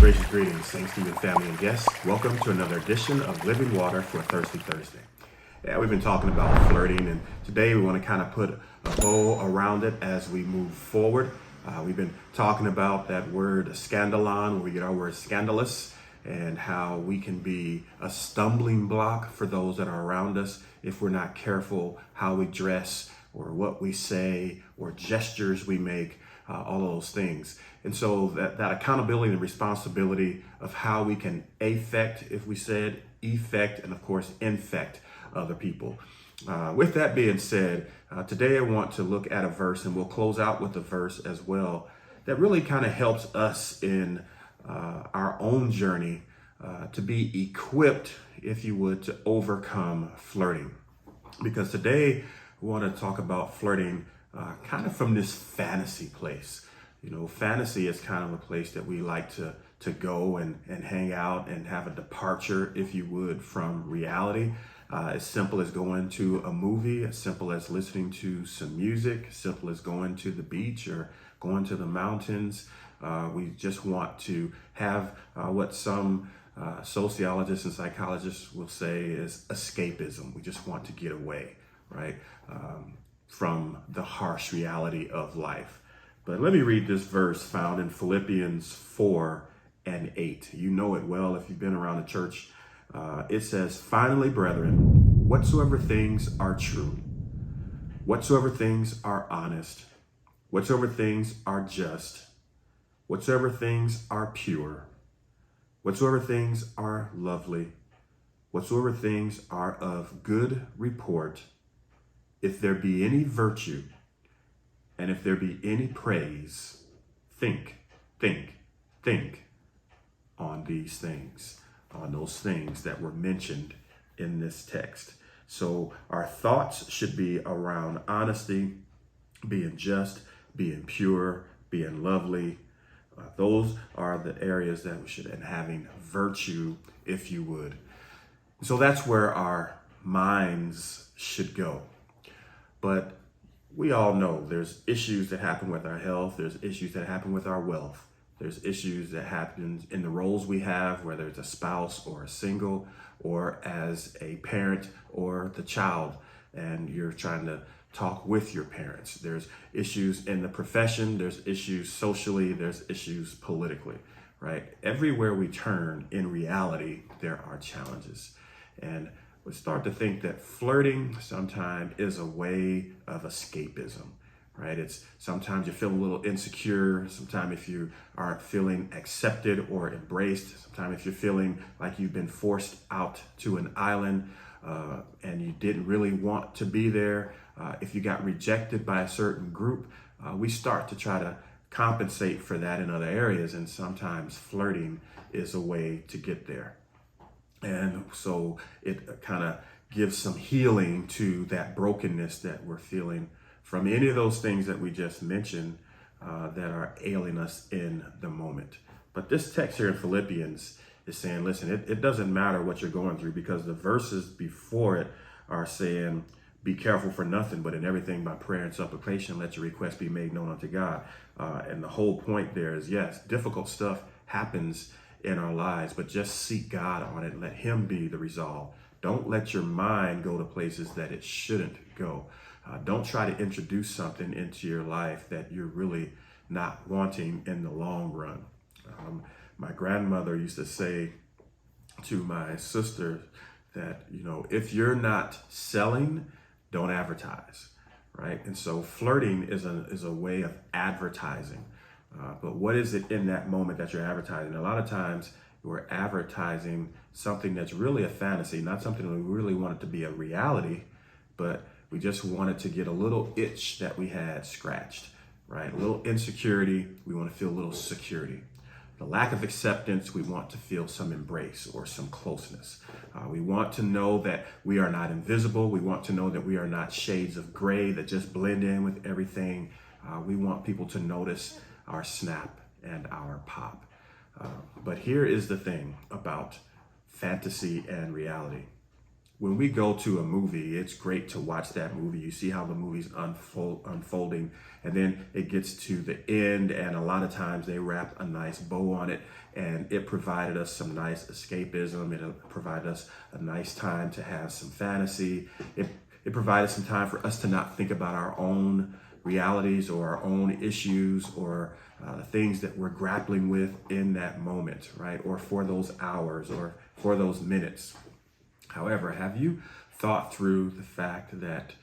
Gracious greetings, St. Stephen family and guests. Welcome to another edition of Living Water for Thirsty Thursday. Yeah, we've been talking about flirting, and today we want to kind of put a bow around it as we move forward. We've been talking about that word scandalon, where we get our word scandalous, and how we can be a stumbling block for those that are around us if we're not careful how we dress or what we say or gestures we make, all of those things. And so that accountability and responsibility of how we can affect, if we said, effect, and of course, infect other people. With that being said, today I want to look at a verse, and we'll close out with a verse as well, that really kind of helps us in our own journey to be equipped, if you would, to overcome flirting. Because today we want to talk about flirting kind of from this fantasy place. You know, fantasy is kind of a place that we like to go and hang out and have a departure, if you would, from reality. As simple as going to a movie, as simple as listening to some music, as simple as going to the beach or going to the mountains. We just want to have what some sociologists and psychologists will say is escapism. We just want to get away, right, from the harsh reality of life. But let me read this verse found in Philippians 4:8. You know it well if you've been around the church. It says, "Finally, brethren, whatsoever things are true, whatsoever things are honest, whatsoever things are just, whatsoever things are pure, whatsoever things are lovely, whatsoever things are of good report, if there be any virtue, and if there be any praise, think on these things," on those things that were mentioned in this text. So our thoughts should be around honesty, being just, being pure, being lovely. Those are the areas that we should, and having virtue, if you would. So that's where our minds should go. But we all know there's issues that happen with our health. There's issues that happen with our wealth. There's issues that happen in the roles we have, whether it's a spouse or a single, or as a parent or the child, and you're trying to talk with your parents. There's issues in the profession. There's issues socially. There's issues politically, right? Everywhere we turn in reality, there are challenges. And we start to think that flirting sometimes is a way of escapism, right? It's sometimes you feel a little insecure. Sometimes if you aren't feeling accepted or embraced, sometimes if you're feeling like you've been forced out to an island and you didn't really want to be there, if you got rejected by a certain group, we start to try to compensate for that in other areas. And sometimes flirting is a way to get there. And so it kind of gives some healing to that brokenness that we're feeling from any of those things that we just mentioned that are ailing us in the moment. But this text here in Philippians is saying, listen, it doesn't matter what you're going through, because the verses before it are saying, be careful for nothing, but in everything by prayer and supplication, let your requests be made known unto God. And the whole point there is, yes, difficult stuff happens in our lives, but just seek God on it. Let him be the resolve. Don't let your mind go to places that it shouldn't go. Don't try to introduce something into your life that you're really not wanting in the long run. My grandmother used to say to my sister that, you know, if you're not selling, don't advertise, right? And so flirting is a way of advertising. But what is it in that moment that you're advertising? A lot of times we're advertising something that's really a fantasy, not something that we really want it to be a reality, but we just wanted to get a little itch that we had scratched, right? A little insecurity, we want to feel a little security. The lack of acceptance, we want to feel some embrace or some closeness. We want to know that we are not invisible. We want to know that we are not shades of gray that just blend in with everything. We want people to notice our snap and our pop. But here is the thing about fantasy and reality. when we go to a movie, it's great to watch that movie. You see how the movie's unfolding, and then it gets to the end, and a lot of times they wrap a nice bow on it, and it provided us some nice escapism. It provided us a nice time to have some fantasy. It provided some time for us to not think about our own realities or our own issues or the things that we're grappling with in that moment, right? Or for those hours or for those minutes. However, have you thought through the fact that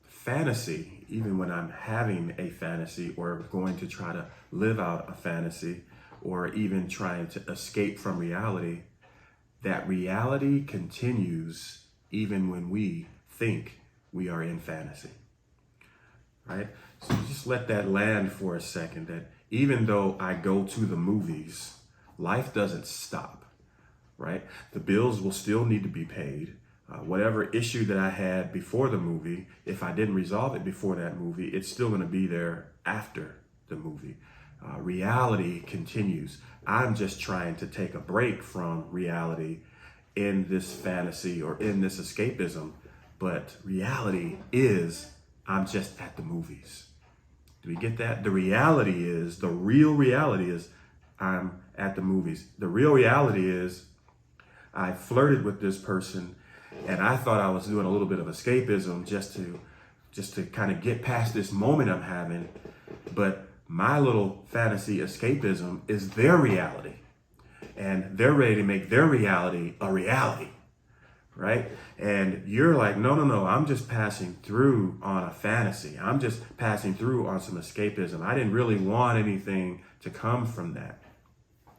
fantasy, even when I'm having a fantasy or going to try to live out a fantasy or even trying to escape from reality, that reality continues even when we think we are in fantasy, right? So just let that land for a second, that even though I go to the movies, life doesn't stop, right? The bills will still need to be paid. Whatever issue that I had before the movie, if I didn't resolve it before that movie, it's still going to be there after the movie. Reality continues. I'm just trying to take a break from reality in this fantasy or in this escapism, but reality is I'm just at the movies. Do we get that? The real reality is I'm at the movies. The real reality is I flirted with this person and I thought I was doing a little bit of escapism just to kind of get past this moment I'm having. But my little fantasy escapism is their reality. And they're ready to make their reality a reality, right? And you're like, no, I'm just passing through on a fantasy. I'm just passing through on some escapism. I didn't really want anything to come from that.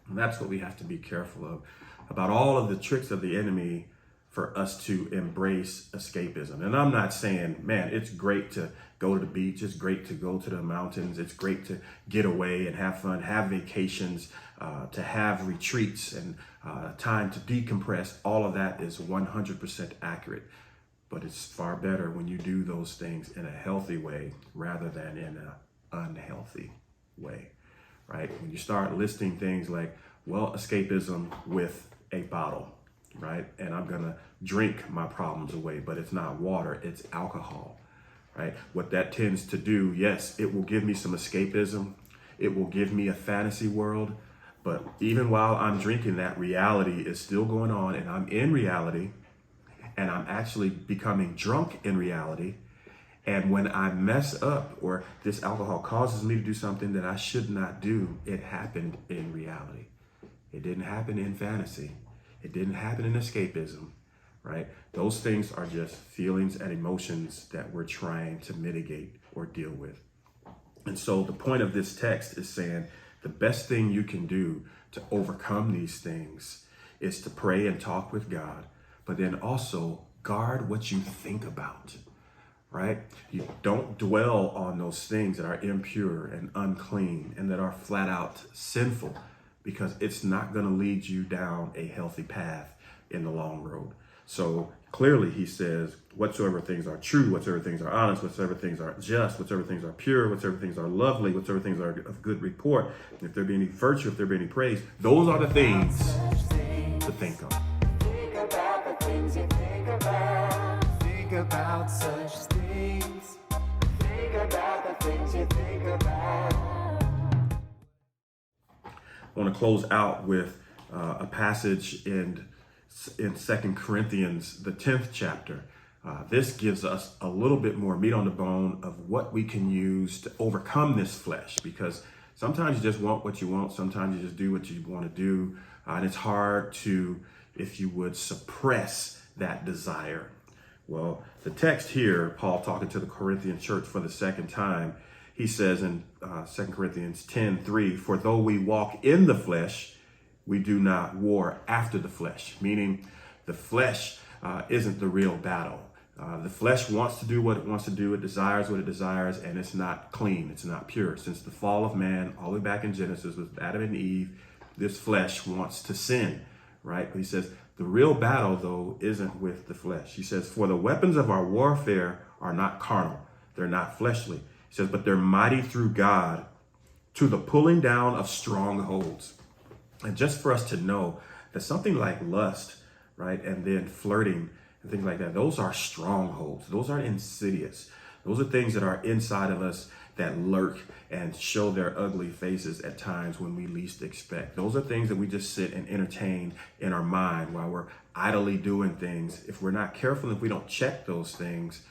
And that's what we have to be careful of, about all of the tricks of the enemy for us to embrace escapism. And I'm not saying, man, it's great to go to the beach. It's great to go to the mountains. It's great to get away and have fun, have vacations, to have retreats and time to decompress. All of that is 100% accurate. But it's far better when you do those things in a healthy way rather than in an unhealthy way, right? When you start listing things like, well, escapism with a bottle, right? And I'm gonna drink my problems away, but it's not water, it's alcohol, right? What that tends to do, yes, it will give me some escapism. It will give me a fantasy world, but even while I'm drinking, that reality is still going on and I'm in reality and I'm actually becoming drunk in reality. And when I mess up or this alcohol causes me to do something that I should not do, it happened in reality. It didn't happen in fantasy. It didn't happen in escapism, right? Those things are just feelings and emotions that we're trying to mitigate or deal with. And so the point of this text is saying the best thing you can do to overcome these things is to pray and talk with God, but then also guard what you think about, right? You don't dwell on those things that are impure and unclean and that are flat out sinful, because it's not going to lead you down a healthy path in the long road. So clearly he says, whatsoever things are true, whatsoever things are honest, whatsoever things are just, whatsoever things are pure, whatsoever things are lovely, whatsoever things are of good report, if there be any virtue, if there be any praise, those are the things to think of. Think about the things you think about. Think about such things. Think about the things you think about. I want to close out with a passage in 2 Corinthians, the 10th chapter. This gives us a little bit more meat on the bone of what we can use to overcome this flesh, because sometimes you just want what you want. Sometimes you just do what you want to do. And it's hard to, if you would, suppress that desire. Well, the text here, Paul talking to the Corinthian church for the second time, he says in 2 Corinthians 10:3, for though we walk in the flesh, we do not war after the flesh, meaning the flesh isn't the real battle. The flesh wants to do what it wants to do. It desires what it desires, and it's not clean. It's not pure. Since the fall of man, all the way back in Genesis with Adam and Eve, this flesh wants to sin, right? But he says the real battle, though, isn't with the flesh. He says, for the weapons of our warfare are not carnal. They're not fleshly. He says, but they're mighty through God to the pulling down of strongholds. And just for us to know that something like lust, right, and then flirting, and things like that. Those are strongholds. Those are insidious. Those are things that are inside of us that lurk and show their ugly faces at times when we least expect. Those are things that we just sit and entertain in our mind while we're idly doing things. If we're not careful, if we don't check those things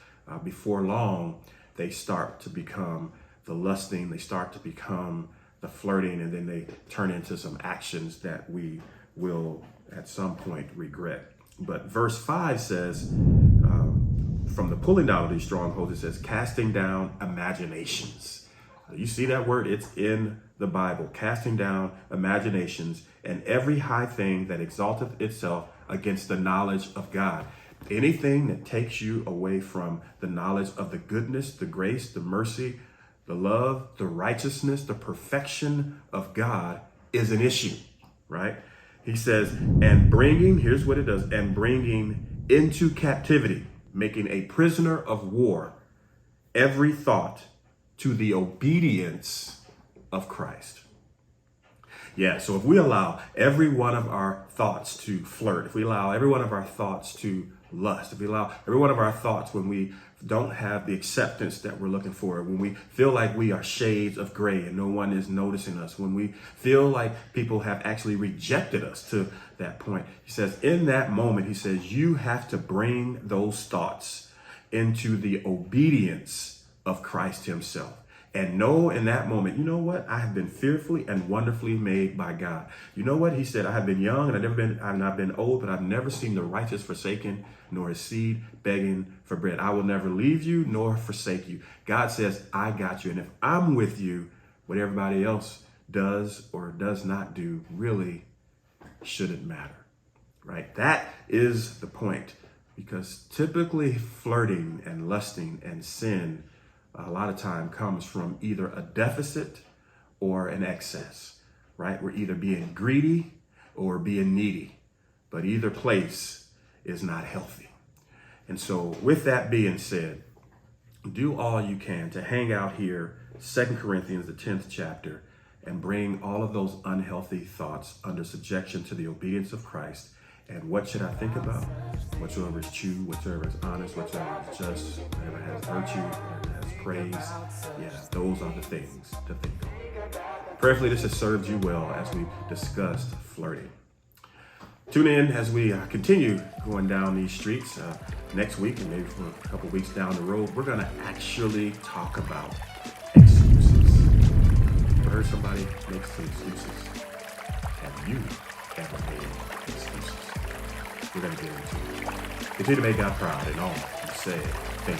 before long, they start to become the lusting, they start to become the flirting, and then they turn into some actions that we will at some point regret. But verse 5 says, from the pulling down of these strongholds, it says, casting down imaginations. You see that word? It's in the Bible. Casting down imaginations and every high thing that exalteth itself against the knowledge of God. Anything that takes you away from the knowledge of the goodness, the grace, the mercy, the love, the righteousness, the perfection of God is an issue, right? He says, and bringing, here's what it does, and bringing into captivity, making a prisoner of war, every thought to the obedience of Christ. Yeah, so if we allow every one of our thoughts to flirt, if we allow every one of our thoughts to lust, if we allow every one of our thoughts when we don't have the acceptance that we're looking for, when we feel like we are shades of gray and no one is noticing us, when we feel like people have actually rejected us to that point, he says, in that moment, he says, you have to bring those thoughts into the obedience of Christ himself. And know in that moment, you know what? I have been fearfully and wonderfully made by God. You know what? He said, I have been young and I've not been old, but I've never seen the righteous forsaken, nor his seed begging for bread. I will never leave you nor forsake you. God says, I got you. And if I'm with you, what everybody else does or does not do really shouldn't matter, right? That is the point, because typically flirting and lusting and sin a lot of time comes from either a deficit or an excess, right? We're either being greedy or being needy, but either place is not healthy. And so with that being said, do all you can to hang out here, 2 Corinthians, the 10th chapter, and bring all of those unhealthy thoughts under subjection to the obedience of Christ. And what should I think about? Whatsoever is true, whatsoever is honest, whatsoever is just, whatever has virtue, whatever has praise. Yeah, those are the things to think on. Prayerfully, this has served you well as we discussed flirting. Tune in as we continue going down these streets next week, and maybe for a couple weeks down the road. We're going to actually talk about excuses. You heard somebody make some excuses? Have you ever made excuses? We're going to get into it. Continue to make God proud in all you say, think,